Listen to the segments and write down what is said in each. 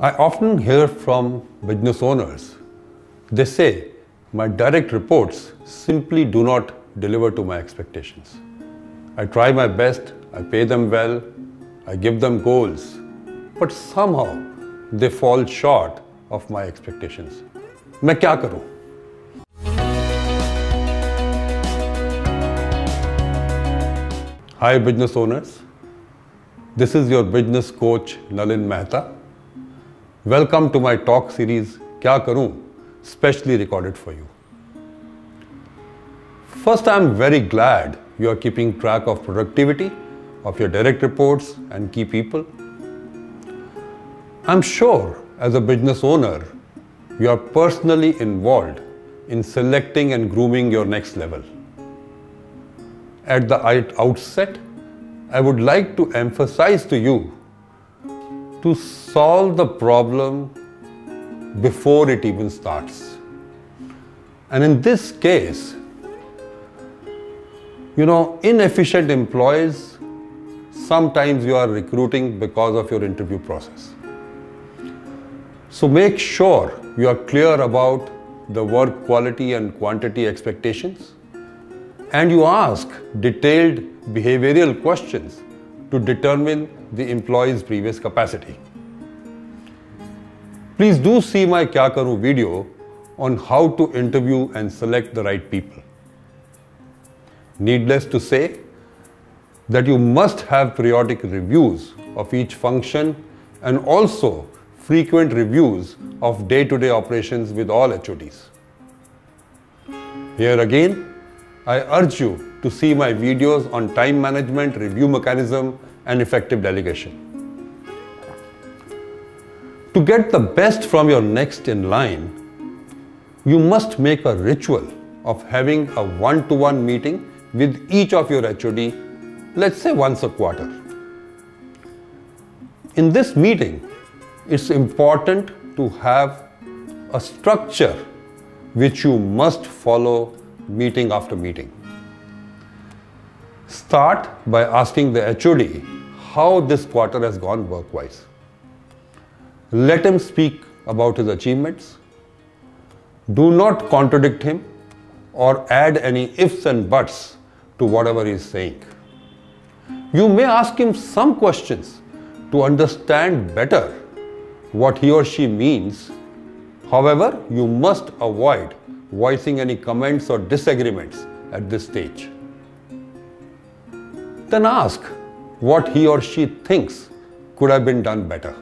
I often hear from business owners. They say, my direct reports simply do not deliver to my expectations. I try my best, I pay them well, I give them goals, but somehow they fall short of my expectations. मैं क्या करूं? Hi business owners, this is your business coach Nalin Maheta. Welcome to my talk series क्या करूं, specially recorded for you. First, I am very glad you are keeping track of productivity of your direct reports and key people. I'm sure as a business owner, you are personally involved in selecting and grooming your next level. At the outset, I would like to emphasize to you to solve the problem before it even starts. And in this case, inefficient employees, sometimes you are recruiting because of your interview process. So make sure you are clear about the work quality and quantity expectations, and you ask detailed behavioral questions to determine the employee's previous capacity. Please do see my Kya Karu video on how to interview and select the right people. Needless to say that you must have periodic reviews of each function and also frequent reviews of day-to-day operations with all HODs. Here again, I urge you to see my videos on time management, review mechanism, and effective delegation. To get the best from your next in line, you must make a ritual of having a one-to-one meeting with each of your HOD, let's say once a quarter. In this meeting, it's important to have a structure which you must follow meeting after meeting. Start by asking the HOD how this quarter has gone work-wise. Let him speak about his achievements. Do not contradict him or add any ifs and buts to whatever he is saying. You may ask him some questions to understand better what he or she means. However, you must avoid voicing any comments or disagreements at this stage. Then ask what he or she thinks could have been done better.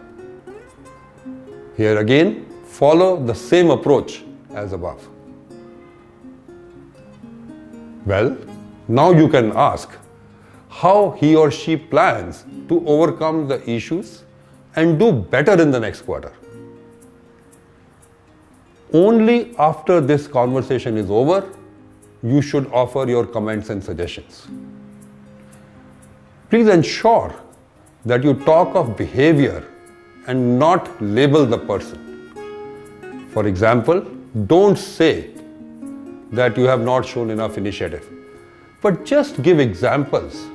Here again, follow the same approach as above. Well, now you can ask how he or she plans to overcome the issues and do better in the next quarter. Only after this conversation is over, you should offer your comments and suggestions. Please ensure that you talk of behavior and not label the person. For example, don't say that you have not shown enough initiative, but just give examples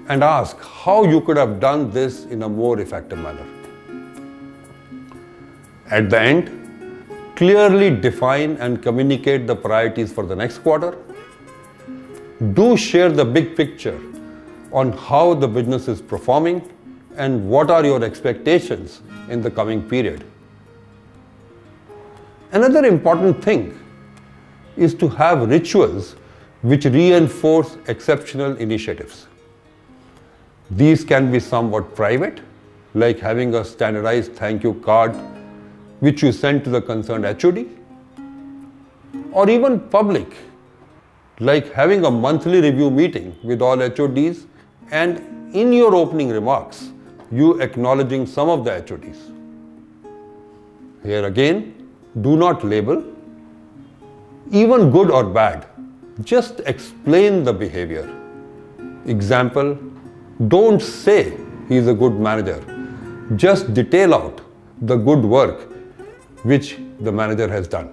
and ask how you could have done this in a more effective manner. At the end, clearly define and communicate the priorities for the next quarter. Do share the big picture on how the business is performing and what are your expectations in the coming period. Another important thing is to have rituals which reinforce exceptional initiatives. These can be somewhat private, like having a standardized thank you card which you send to the concerned HOD, or even public, like having a monthly review meeting with all HODs and in your opening remarks, you acknowledging some of the HODs. Here again, do not label, even good or bad, just explain the behavior. Example, don't say he is a good manager, just detail out the good work which the manager has done.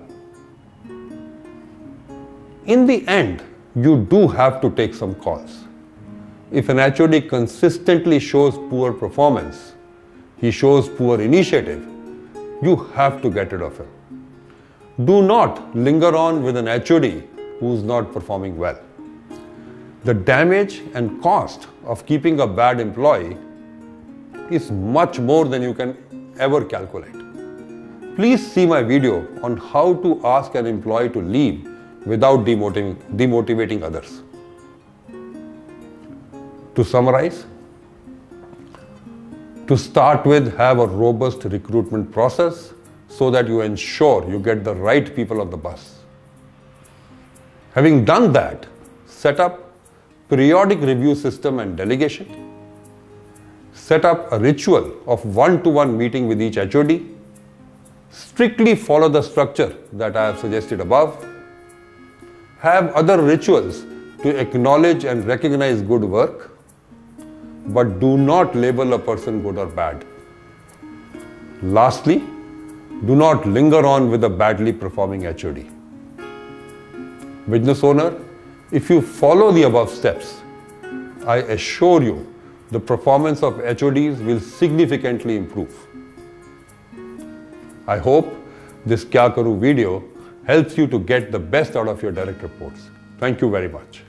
In the end, you do have to take some calls. If an HOD consistently shows poor performance, he shows poor initiative, you have to get rid of him. Do not linger on with an HOD who is not performing well. The damage and cost of keeping a bad employee is much more than you can ever calculate. Please see my video on how to ask an employee to leave without demotivating others. To summarize, to start with, have a robust recruitment process so that you ensure you get the right people on the bus. Having done that, set up periodic review system and delegation. Set up a ritual of one-to-one meeting with each HOD. Strictly follow the structure that I have suggested above. Have other rituals to acknowledge and recognize good work, but do not label a person good or bad. Lastly, do not linger on with a badly performing HOD. Business owner, if you follow the above steps, I assure you the performance of HODs will significantly improve. I hope this Kya Karu video helps you to get the best out of your direct reports. Thank you very much.